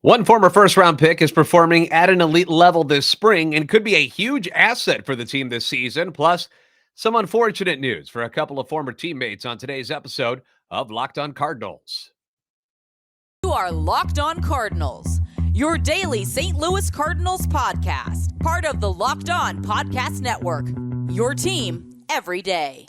One former first-round pick is performing at an elite level this spring and could be a huge asset for the team this season. Plus, some unfortunate news for a couple of former teammates on today's episode of Locked On Cardinals. You are Locked On Cardinals, your daily St. Louis Cardinals podcast, part of the Locked On Podcast Network, your team every day.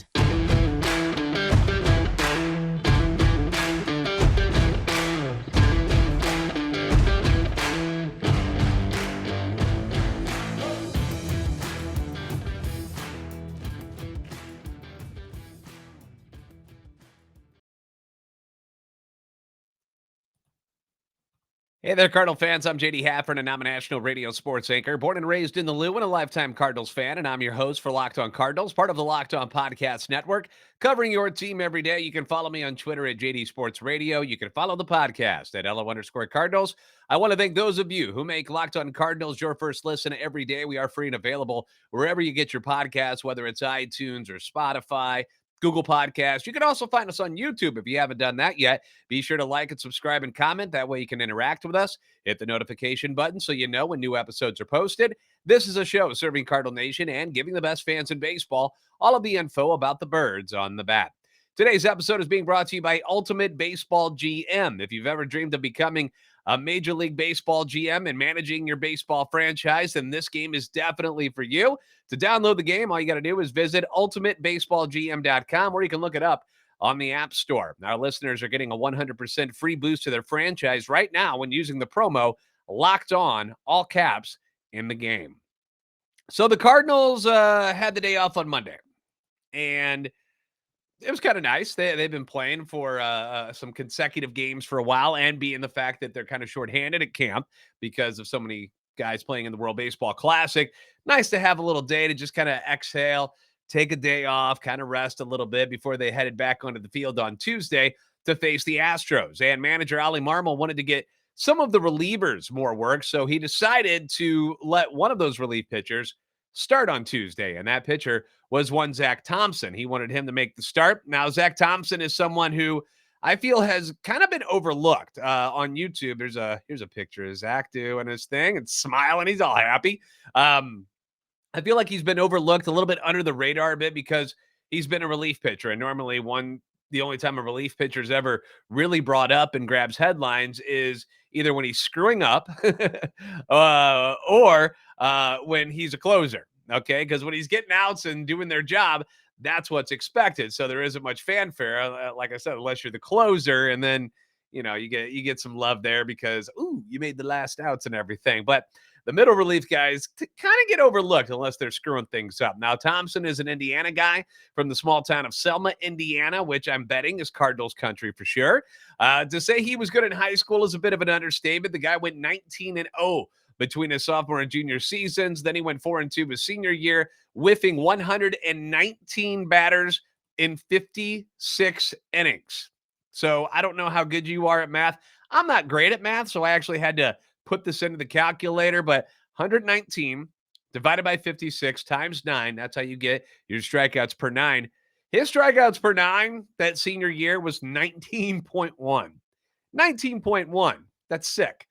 Hey there, Cardinal fans. I'm JD Haffern, and I'm a national radio sports anchor, born and raised in the Lou and a lifetime Cardinals fan, and I'm your host for Locked On Cardinals, part of the Locked On Podcast Network, covering your team every day. You can follow me on Twitter at JD Sports Radio. You can follow the podcast at LO_Cardinals. I want to thank those of you who make Locked On Cardinals your first listen every day. We are free and available wherever you get your podcasts, whether it's iTunes or Spotify, Google Podcasts. You can also find us on YouTube if you haven't done that yet. Be sure to like and subscribe and comment. That way you can interact with us. Hit the notification button so you know when new episodes are posted. This is a show serving Cardinal Nation and giving the best fans in baseball all of the info about the birds on the bat. Today's episode is being brought to you by Ultimate Baseball GM. If you've ever dreamed of becoming a Major League Baseball GM and managing your baseball franchise, then this game is definitely for you. To download the game, all you got to do is visit ultimatebaseballgm.com, where you can look it up on the App Store. Our listeners are getting a 100% free boost to their franchise right now when using the promo Locked On, all caps, in the game. So the Cardinals had the day off on Monday, and it was kind of nice. They've been playing for some consecutive games for a while, and being the fact that they're kind of shorthanded at camp because of so many guys playing in the World Baseball Classic. Nice to have a little day to just kind of exhale, take a day off, kind of rest a little bit before they headed back onto the field on Tuesday to face the Astros. And manager Ali Marmol wanted to get some of the relievers more work, so he decided to let one of those relief pitchers start on Tuesday, and that pitcher was one Zack Thompson. He wanted him to make the start. Now, Zack Thompson is someone who I feel has kind of been overlooked on YouTube. Here's a picture of Zack doing his thing and smiling. He's all happy. I feel like he's been overlooked, a little bit under the radar a bit, because he's been a relief pitcher, and normally the only time a relief pitcher is ever really brought up and grabs headlines is either when he's screwing up or when he's a closer. Okay, because when he's getting outs and doing their job, that's what's expected. So there isn't much fanfare, like I said, unless you're the closer, and then you get some love there because you made the last outs and everything. But the middle relief guys kind of get overlooked unless they're screwing things up. Now, Thompson is an Indiana guy from the small town of Selma, Indiana, which I'm betting is Cardinals country for sure. To say he was good in high school is a bit of an understatement. The guy went 19-0 between his sophomore and junior seasons. Then he went 4-2 his senior year, whiffing 119 batters in 56 innings. So I don't know how good you are at math. I'm not great at math, so I actually had to put this into the calculator, but 119 divided by 56 times 9, that's how you get your strikeouts per 9. His strikeouts per 9 that senior year was 19.1. 19.1. That's sick.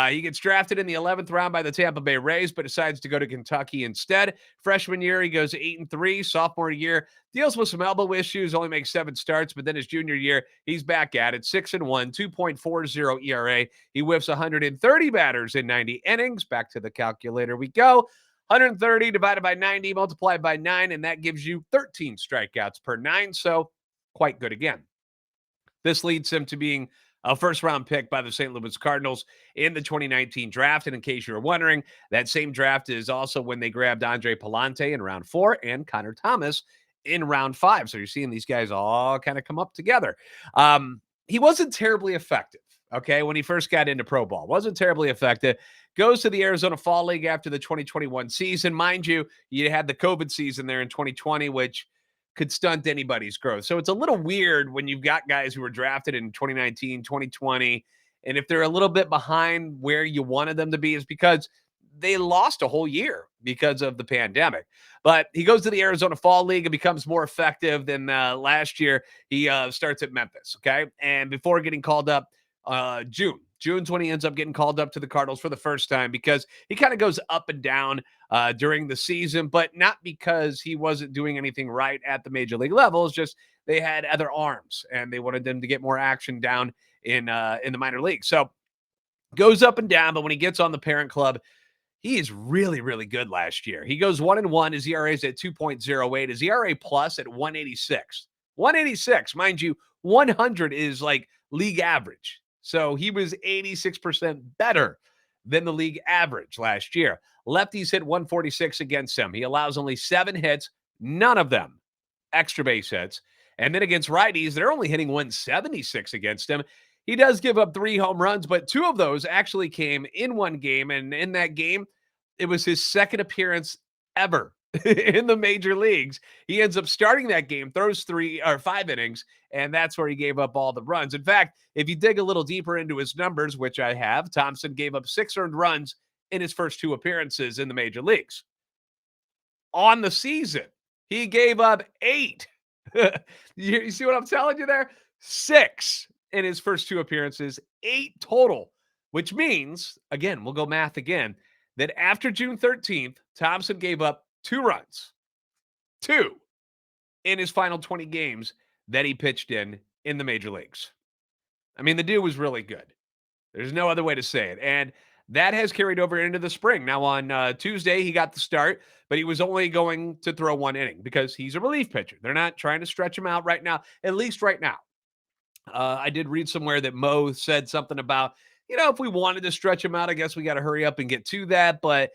He gets drafted in the 11th round by the Tampa Bay Rays, but decides to go to Kentucky instead. Freshman year, he goes 8-3. Sophomore year, deals with some elbow issues, only makes 7 starts. But then his junior year, he's back at it, 6-1, 2.40 ERA. He whiffs 130 batters in 90 innings. Back to the calculator we go. 130 divided by 90, multiplied by 9, and that gives you 13 strikeouts per 9. So quite good again. This leads him to being a first-round pick by the St. Louis Cardinals in the 2019 draft. And in case you were wondering, that same draft is also when they grabbed Andre Palante in round 4 and Connor Thomas in round 5. So you're seeing these guys all kind of come up together. He wasn't terribly effective, okay, when he first got into pro ball. Wasn't terribly effective. Goes to the Arizona Fall League after the 2021 season. Mind you, you had the COVID season there in 2020, which could stunt anybody's growth. So it's a little weird when you've got guys who were drafted in 2019, 2020, and if they're a little bit behind where you wanted them to be, is because they lost a whole year because of the pandemic. But he goes to the Arizona Fall League and becomes more effective than last year. He starts at Memphis, okay? And before getting called up June June's when he ends up getting called up to the Cardinals for the first time, because he kind of goes up and down during the season, but not because he wasn't doing anything right at the major league level. It's just they had other arms and they wanted them to get more action down in the minor league. So goes up and down, but when he gets on the parent club, he is really, really good last year. He goes 1-1. His ERA is at 2.08. His ERA plus at 186. 186, mind you, 100 is like league average. So he was 86% better than the league average last year. Lefties hit 146 against him. He allows only 7 hits, none of them extra base hits. And then against righties, they're only hitting 176 against him. He does give up 3 home runs, but 2 of those actually came in one game. And in that game, it was his second appearance ever in the major leagues. He ends up starting that game, throws 3 or 5 innings, and that's where he gave up all the runs. In fact, if you dig a little deeper into his numbers, which I have, Thompson gave up 6 earned runs in his first 2 appearances in the major leagues. On the season, he gave up 8. You see what I'm telling you there? 6 in his first 2 appearances, 8 total, which means, again, we'll go math again, that after June 13th, Thompson gave up 2 runs, 2 in his final 20 games that he pitched in the major leagues. I mean, the dude was really good. There's no other way to say it. And that has carried over into the spring. Now, on Tuesday, he got the start, but he was only going to throw 1 inning because he's a relief pitcher. They're not trying to stretch him out right now, at least right now. I did read somewhere that Mo said something about, if we wanted to stretch him out, I guess we got to hurry up and get to that. But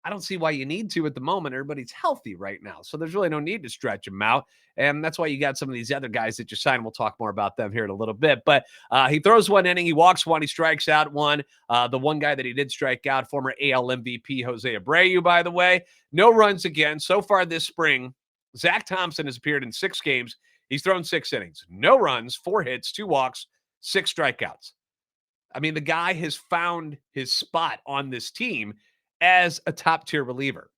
I don't see why you need to at the moment. Everybody's healthy right now. So there's really no need to stretch him out. And that's why you got some of these other guys that you signed. We'll talk more about them here in a little bit. But he throws 1 inning. He walks 1. He strikes out 1. The one guy that he did strike out, former AL MVP Jose Abreu, by the way. No runs again. So far this spring, Zack Thompson has appeared in 6 games. He's thrown 6 innings. No runs, 4 hits, 2 walks, 6 strikeouts. I mean, the guy has found his spot on this team as a top-tier reliever.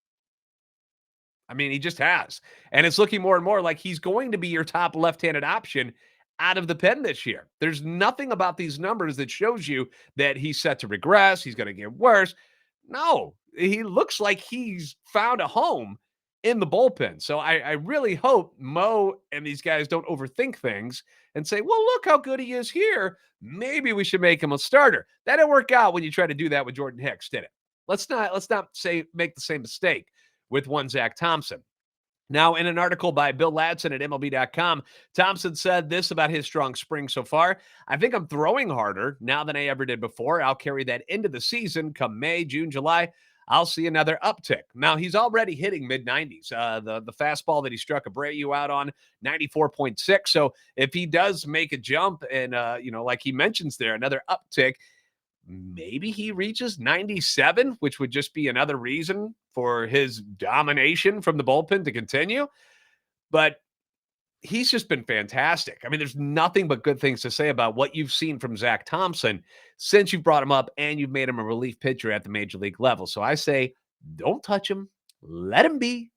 I mean, he just has. And it's looking more and more like he's going to be your top left-handed option out of the pen this year. There's nothing about these numbers that shows you that he's set to regress, he's going to get worse. No, he looks like he's found a home in the bullpen. So I really hope Mo and these guys don't overthink things and say, well, look how good he is here. Maybe we should make him a starter. That didn't work out when you tried to do that with Jordan Hicks, did it? Let's not make the same mistake with one Zack Thompson. Now, in an article by Bill Ladson at MLB.com, Thompson said this about his strong spring so far. I think I'm throwing harder now than I ever did before. I'll carry that into the season. Come May, June, July, I'll see another uptick. Now, he's already hitting mid-90s. The fastball that he struck Abreu out on, 94.6. So if he does make a jump and, like he mentions there, another uptick, maybe he reaches 97, which would just be another reason for his domination from the bullpen to continue. But he's just been fantastic. I mean, there's nothing but good things to say about what you've seen from Zack Thompson since you've brought him up and you've made him a relief pitcher at the major league level. So I say, don't touch him. Let him be.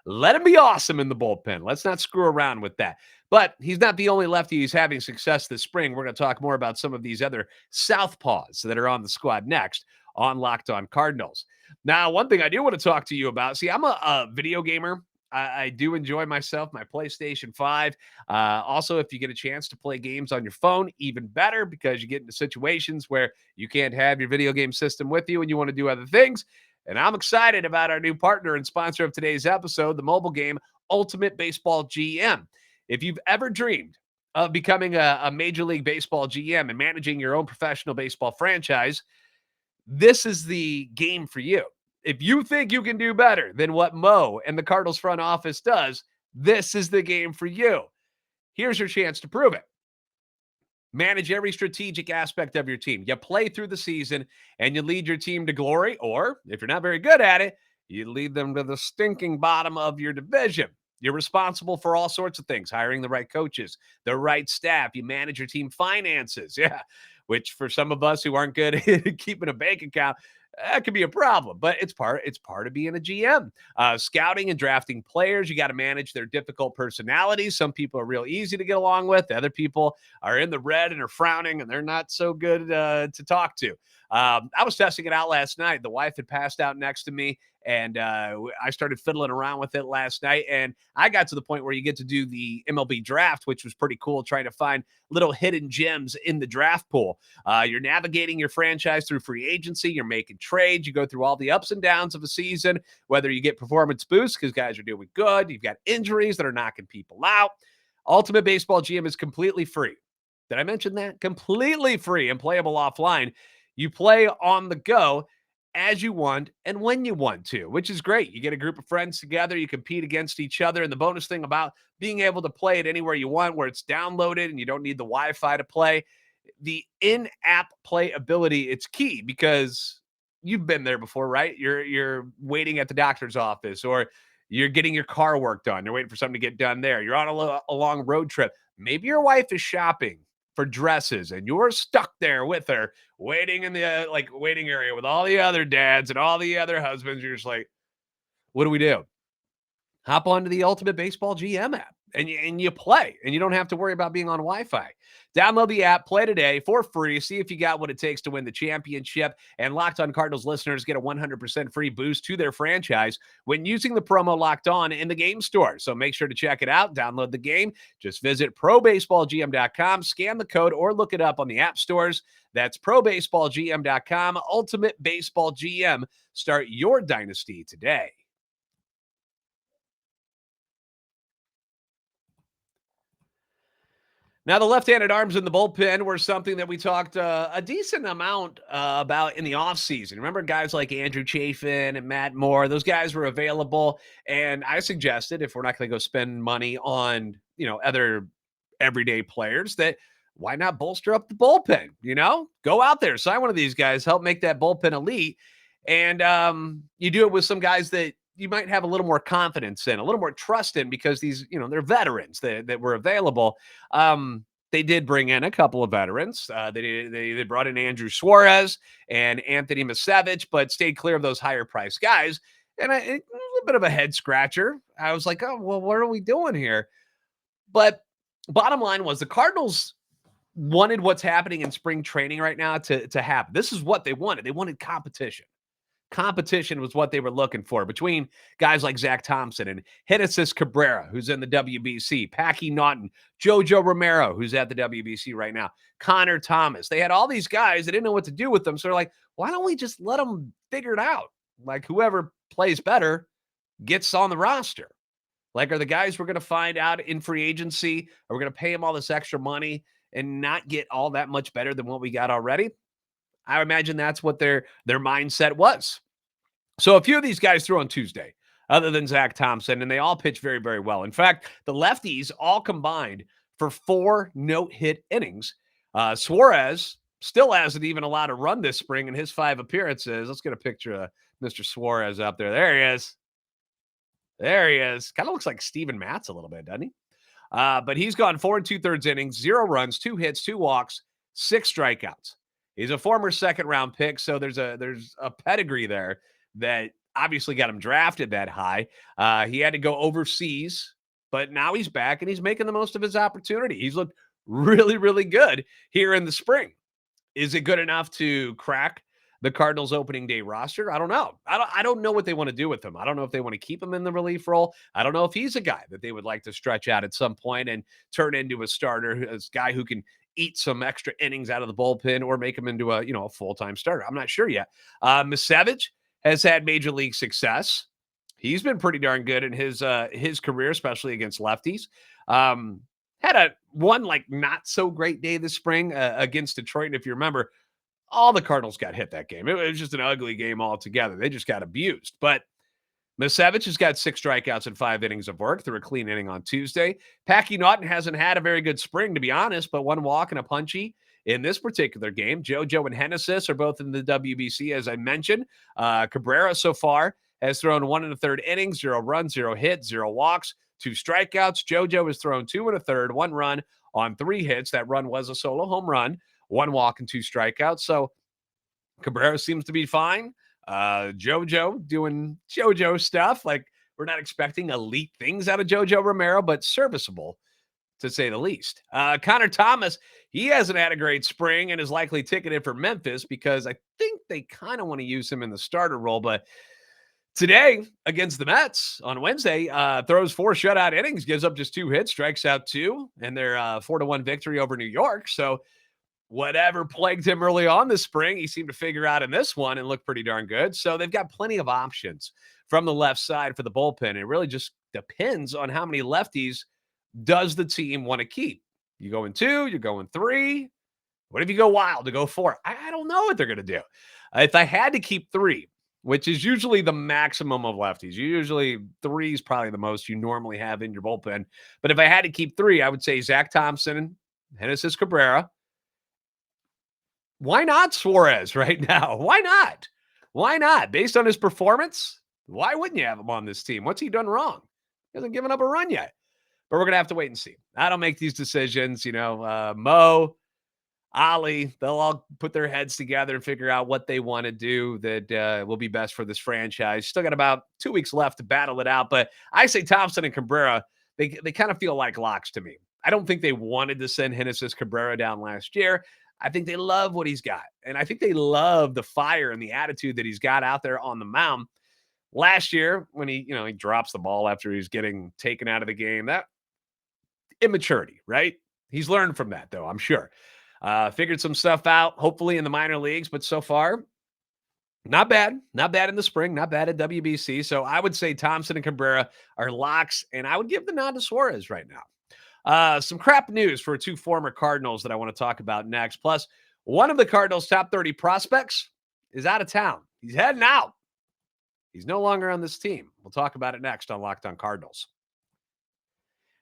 Let him be awesome in the bullpen. Let's not screw around with that. But he's not the only lefty who's having success this spring. We're going to talk more about some of these other southpaws that are on the squad next on Locked On Cardinals. Now, one thing I do want to talk to you about, see, I'm a video gamer. I do enjoy myself, my PlayStation 5. Also, if you get a chance to play games on your phone, even better, because you get into situations where you can't have your video game system with you and you want to do other things. And I'm excited about our new partner and sponsor of today's episode, the mobile game Ultimate Baseball GM. If you've ever dreamed of becoming a Major League Baseball GM and managing your own professional baseball franchise, this is the game for you. If you think you can do better than what Mo and the Cardinals front office does, this is the game for you. Here's your chance to prove it. Manage every strategic aspect of your team. You play through the season and you lead your team to glory, or if you're not very good at it, you lead them to the stinking bottom of your division. You're responsible for all sorts of things, hiring the right coaches, the right staff. You manage your team finances. Yeah, which for some of us who aren't good at keeping a bank account, that could be a problem, but it's part of being a GM. Scouting and drafting players, you got to manage their difficult personalities. Some people are real easy to get along with. Other people are in the red and are frowning, and they're not so good to talk to. I was testing it out last night. The wife had passed out next to me, and I started fiddling around with it last night. And I got to the point where you get to do the MLB draft, which was pretty cool, trying to find little hidden gems in the draft pool. You're navigating your franchise through free agency. You're making trades. You go through all the ups and downs of a season, whether you get performance boosts because guys are doing good. You've got injuries that are knocking people out. Ultimate Baseball GM is completely free. Did I mention that? Completely free and playable offline. You play on the go as you want and when you want to, which is great. You get a group of friends together, you compete against each other. And the bonus thing about being able to play it anywhere you want, where it's downloaded and you don't need the Wi-Fi to play, the in-app playability, it's key because you've been there before, right? You're waiting at the doctor's office, or you're getting your car work done. You're waiting for something to get done there. You're on a long road trip. Maybe your wife is shopping for dresses and you're stuck there with her waiting in the waiting area with all the other dads and all the other husbands. You're just like, what do we do? Hop onto the Ultimate Baseball GM app and you play, and you don't have to worry about being on Wi-Fi. Download the app, play today for free. See if you got what it takes to win the championship. And Locked On Cardinals listeners get a 100% free boost to their franchise when using the promo Locked On in the game store. So make sure to check it out. Download the game. Just visit probaseballgm.com, scan the code, or look it up on the app stores. That's probaseballgm.com. Ultimate Baseball GM. Start your dynasty today. Now, the left-handed arms in the bullpen were something that we talked a decent amount about in the offseason. Remember guys like Andrew Chafin and Matt Moore? Those guys were available, and I suggested if we're not going to go spend money on, other everyday players, that why not bolster up the bullpen? Go out there, sign one of these guys, help make that bullpen elite, and you do it with some guys that you might have a little more confidence in, a little more trust in, because these, they're veterans that were available. They did bring in a couple of veterans. They brought in Andrew Suarez and Anthony Misiewicz, but stayed clear of those higher priced guys. And a little bit of a head scratcher. I was like, oh, well, what are we doing here? But bottom line was the Cardinals wanted what's happening in spring training right now to happen. This is what they wanted. They wanted competition. Competition was what they were looking for between guys like Zack Thompson and Hitasis Cabrera, who's in the WBC, Packy Naughton, JoJo Romero, who's at the WBC right now, Connor Thomas. They had all these guys that didn't know what to do with them. So they're like, why don't we just let them figure it out? Like, whoever plays better gets on the roster. Like, are the guys we're going to find out in free agency, are we going to pay them all this extra money and not get all that much better than what we got already? I imagine that's what their mindset was. So a few of these guys threw on Tuesday, other than Zack Thompson, and they all pitched very, very well. In fact, the lefties all combined for 4 no-hit innings. Suarez still hasn't even allowed a run this spring in his 5 appearances. Let's get a picture of Mr. Suarez up there. There he is. There he is. Kind of looks like Steven Matz a little bit, doesn't he? But he's gone 4 2/3 innings, 0 runs, 2 hits, 2 walks, 6 strikeouts. He's a former second-round pick, so there's a pedigree there that obviously got him drafted that high. He had to go overseas, but now he's back, and he's making the most of his opportunity. He's looked really, really good here in the spring. Is it good enough to crack the Cardinals opening day roster? I don't know. I don't know what they want to do with him. I don't know if they want to keep him in the relief role. I don't know if he's a guy that they would like to stretch out at some point and turn into a starter, a guy who can eat some extra innings out of the bullpen or make him into a full-time starter. I'm not sure yet. Misiewicz has had major league success. He's been pretty darn good in his career, especially against lefties. Had one not so great day this spring against Detroit. And if you remember, all the Cardinals got hit that game. It was just an ugly game altogether. They just got abused. But Misiewicz has got 6 strikeouts and 5 innings of work through a clean inning on Tuesday. Packy Naughton hasn't had a very good spring, to be honest, but 1 walk and a punchy in this particular game. JoJo and Hitasis are both in the WBC, as I mentioned. Cabrera so far has thrown 1 1/3 innings, 0 runs, 0 hits, 0 walks, 2 strikeouts. JoJo has thrown 2 1/3, 1 run on 3 hits. That run was a solo home run, 1 walk and 2 strikeouts. So Cabrera seems to be fine. JoJo doing JoJo stuff. Like, we're not expecting elite things out of JoJo Romero, but serviceable, to say the least. Connor Thomas, he hasn't had a great spring and is likely ticketed for Memphis because I think they kind of want to use him in the starter role. But today, against the Mets on Wednesday, throws 4 shutout innings, gives up just 2 hits, strikes out 2, and their 4-1 victory over New York. So whatever plagued him early on this spring, he seemed to figure out in this one and look pretty darn good. So they've got plenty of options from the left side for the bullpen. It really just depends on how many lefties does the team want to keep. You going 2, you're going 3. What if you go wild to go 4? I don't know what they're going to do. If I had to keep 3, which is usually the maximum of lefties, usually 3 is probably the most you normally have in your bullpen. But if I had to keep 3, I would say Zack Thompson and Genesis Cabrera. Why not Suarez right now? Why not? Why not? Based on his performance, why wouldn't you have him on this team? What's he done wrong? He hasn't given up a run yet. But we're going to have to wait and see. I don't make these decisions. Mo, Ali, they'll all put their heads together and figure out what they want to do that will be best for this franchise. Still got about 2 weeks left to battle it out. But I say Thompson and Cabrera, they kind of feel like locks to me. I don't think they wanted to send Genesis Cabrera down last year. I think they love what he's got. And I think they love the fire and the attitude that he's got out there on the mound. Last year, when he drops the ball after he's getting taken out of the game, that immaturity, right? He's learned from that, though, I'm sure. Figured some stuff out, hopefully in the minor leagues, but so far, not bad. Not bad in the spring, not bad at WBC. So I would say Thompson and Cabrera are locks, and I would give the nod to Suarez right now. Some crap news for 2 former Cardinals that I want to talk about next. Plus, one of the Cardinals' top 30 prospects is out of town. He's heading out. He's no longer on this team. We'll talk about it next on Locked On Cardinals.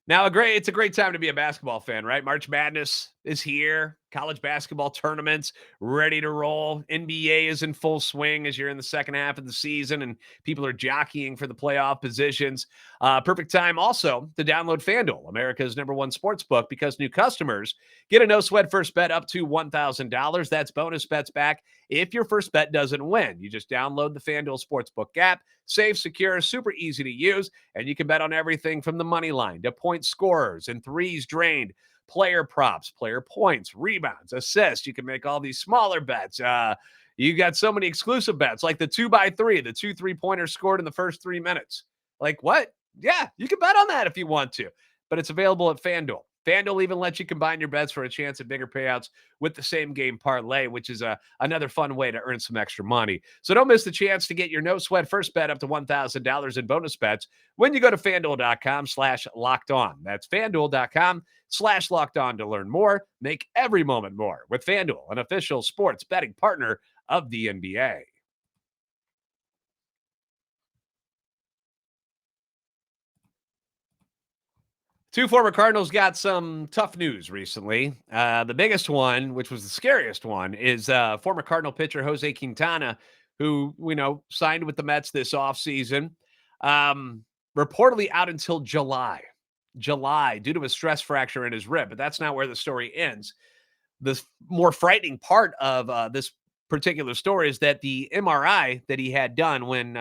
Now, it's a great time to be a basketball fan, right? March Madness is here. College basketball tournaments ready to roll. NBA is in full swing as you're in the second half of the season and people are jockeying for the playoff positions. Perfect time also to download FanDuel, America's #1 sports book, because new customers get a no-sweat first bet up to $1,000. That's bonus bets back if your first bet doesn't win. You just download the FanDuel Sportsbook app. Safe, secure, super easy to use, and you can bet on everything from the money line to point scorers and threes drained, player props, player points, rebounds, assists. You can make all these smaller bets. You got so many exclusive bets, like the 2x3, the 2 3-pointers scored in the first 3 minutes. Like what? Yeah, you can bet on that if you want to, but it's available at FanDuel. FanDuel even lets you combine your bets for a chance at bigger payouts with the same game parlay, which is another fun way to earn some extra money. So don't miss the chance to get your no sweat first bet up to $1,000 in bonus bets when you go to FanDuel.com/locked-on. That's FanDuel.com/locked-on to learn more. Make every moment more with FanDuel, an official sports betting partner of the NBA. 2 former Cardinals got some tough news recently. The biggest one, which was the scariest one, is former Cardinal pitcher Jose Quintana, who we know signed with the Mets this offseason, reportedly out until July due to a stress fracture in his rib. But that's not where the story ends. The more frightening part of this particular story is that the MRI that he had done when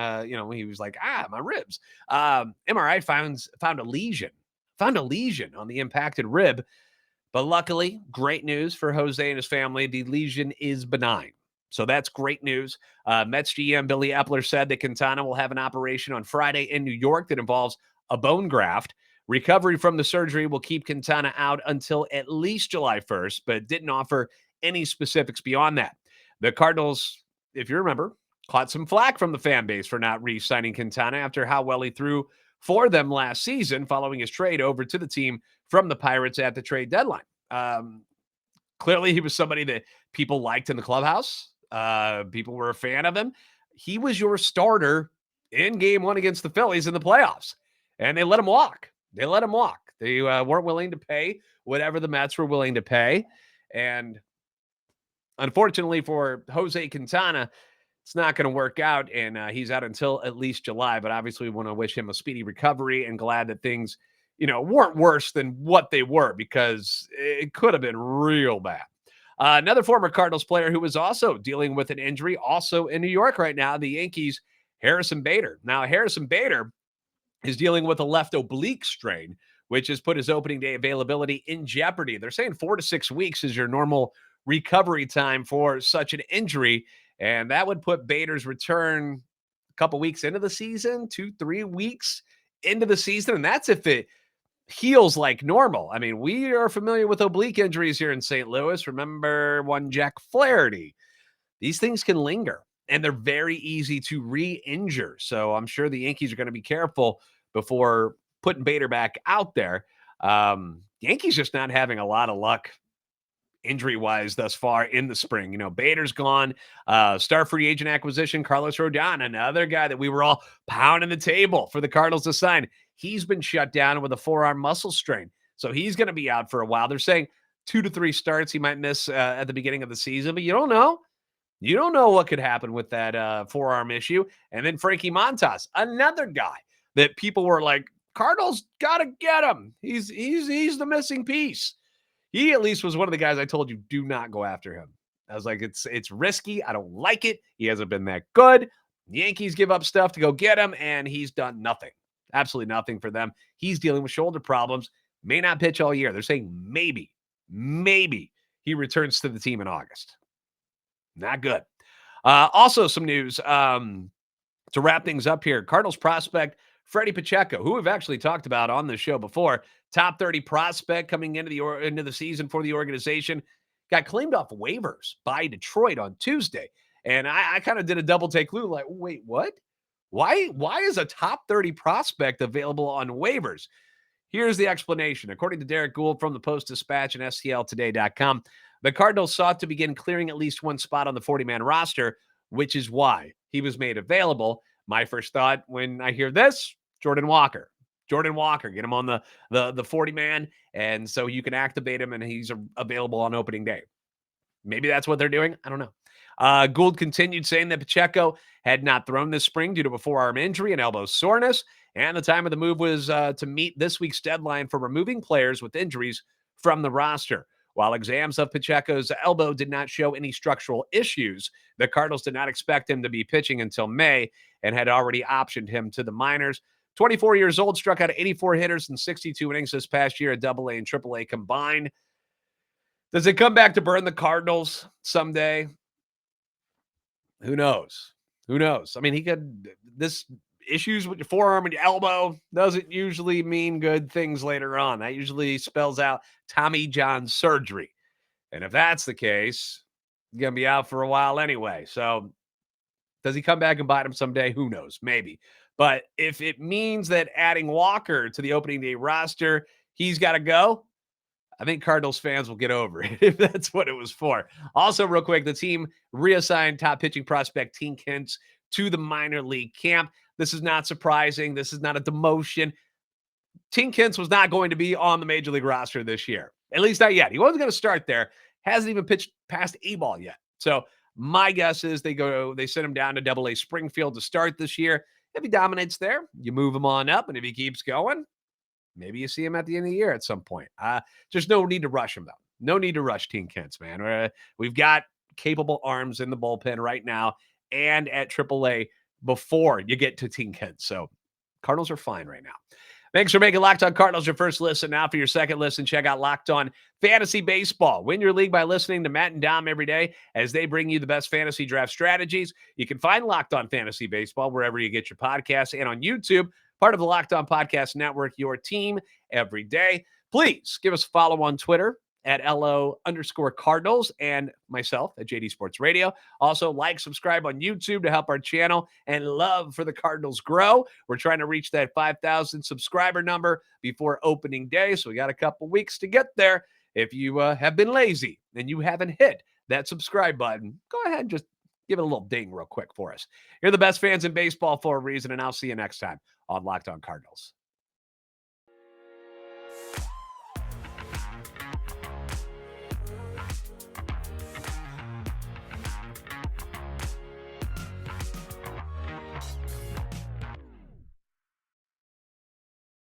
he was like, my ribs, MRI found a lesion. Found a lesion on the impacted rib, but luckily, great news for Jose and his family. The lesion is benign. So that's great news. Mets GM Billy Epler said that Quintana will have an operation on Friday in New York that involves a bone graft. Recovery from the surgery will keep Quintana out until at least July 1st, but didn't offer any specifics beyond that. The Cardinals, if you remember, caught some flack from the fan base for not re-signing Quintana after how well he threw for them last season following his trade over to the team from the Pirates at the trade deadline. Clearly, he was somebody that people liked in the clubhouse. People were a fan of him. He was your starter in game 1 against the Phillies in the playoffs, and they let him walk. They weren't willing to pay whatever the Mets were willing to pay. And unfortunately for Jose Quintana, it's not going to work out, and he's out until at least July. But obviously, we want to wish him a speedy recovery and glad that things, weren't worse than what they were, because it could have been real bad. Another former Cardinals player who was also dealing with an injury, also in New York right now, the Yankees, Harrison Bader. Now, Harrison Bader is dealing with a left oblique strain, which has put his opening day availability in jeopardy. They're saying 4 to 6 weeks is your normal recovery time for such an injury, and that would put Bader's return a couple weeks into the season, 2-3 weeks into the season, and that's if it heals like normal. I mean, we are familiar with oblique injuries here in St. Louis. Remember one Jack Flaherty. These things can linger, and they're very easy to re-injure. So I'm sure the Yankees are going to be careful before putting Bader back out there. Yankees just not having a lot of luck injury-wise thus far in the spring. You know, Bader's gone. Star free agent acquisition, Carlos Rodon, another guy that we were all pounding the table for the Cardinals to sign. He's been shut down with a forearm muscle strain. So he's going to be out for a while. They're saying 2 to 3 starts he might miss at the beginning of the season, but you don't know. You don't know what could happen with that forearm issue. And then Frankie Montas, another guy that people were like, Cardinals got to get him. He's the missing piece. He at least was one of the guys I told you, do not go after him. I was like, it's risky. I don't like it. He hasn't been that good. The Yankees give up stuff to go get him, and he's done nothing. Absolutely nothing for them. He's dealing with shoulder problems. May not pitch all year. They're saying maybe he returns to the team in August. Not good. Also, some news to wrap things up here. Cardinals prospect Freddy Pacheco, who we've actually talked about on the show before, top 30 prospect coming into the season for the organization, got claimed off waivers by Detroit on Tuesday. And I kind of did a double take, Lou, like, wait, what? Why is a top 30 prospect available on waivers? Here's the explanation. According to Derek Gould from the Post-Dispatch and STLtoday.com, the Cardinals sought to begin clearing at least one spot on the 40-man roster, which is why he was made available. My first thought when I hear this, Jordan Walker, get him on the 40-man, and so you can activate him, and he's available on opening day. Maybe that's what they're doing. I don't know. Gould continued saying that Pacheco had not thrown this spring due to a forearm injury and elbow soreness, and the time of the move was to meet this week's deadline for removing players with injuries from the roster. While exams of Pacheco's elbow did not show any structural issues, the Cardinals did not expect him to be pitching until May and had already optioned him to the minors. 24 years old, struck out 84 hitters in 62 innings this past year at AA and AAA combined. Does it come back to burn the Cardinals someday? Who knows? I mean, this issues with your forearm and your elbow doesn't usually mean good things later on. That usually spells out Tommy John surgery. And if that's the case, he's going to be out for a while anyway. So does he come back and bite him someday? Who knows? Maybe. But if it means that adding Walker to the opening day roster, he's got to go, I think Cardinals fans will get over it if that's what it was for. Also, real quick, the team reassigned top pitching prospect Tink Hintz to the minor league camp. This is not surprising. This is not a demotion. Tink Hintz was not going to be on the major league roster this year, at least not yet. He wasn't going to start there. Hasn't even pitched past A-ball yet. So my guess is they send him down to AA Springfield to start this year. If he dominates there, you move him on up, and if he keeps going, maybe you see him at the end of the year at some point. Just no need to rush him, though. No need to rush Tink Hintz, man. We've got capable arms in the bullpen right now and at AAA before you get to Tink Hintz. So Cardinals are fine right now. Thanks for making Locked On Cardinals your first listen. Now for your second listen, check out Locked On Fantasy Baseball. Win your league by listening to Matt and Dom every day as they bring you the best fantasy draft strategies. You can find Locked On Fantasy Baseball wherever you get your podcasts and on YouTube, part of the Locked On Podcast Network, your team every day. Please give us a follow on Twitter at LO_Cardinals and myself at JD Sports Radio. Also, like, subscribe on YouTube to help our channel and love for the Cardinals grow. We're trying to reach that 5,000 subscriber number before opening day, so we got a couple weeks to get there. If you have been lazy and you haven't hit that subscribe button, go ahead and just give it a little ding real quick for us. You're the best fans in baseball for a reason, and I'll see you next time on Locked On Cardinals.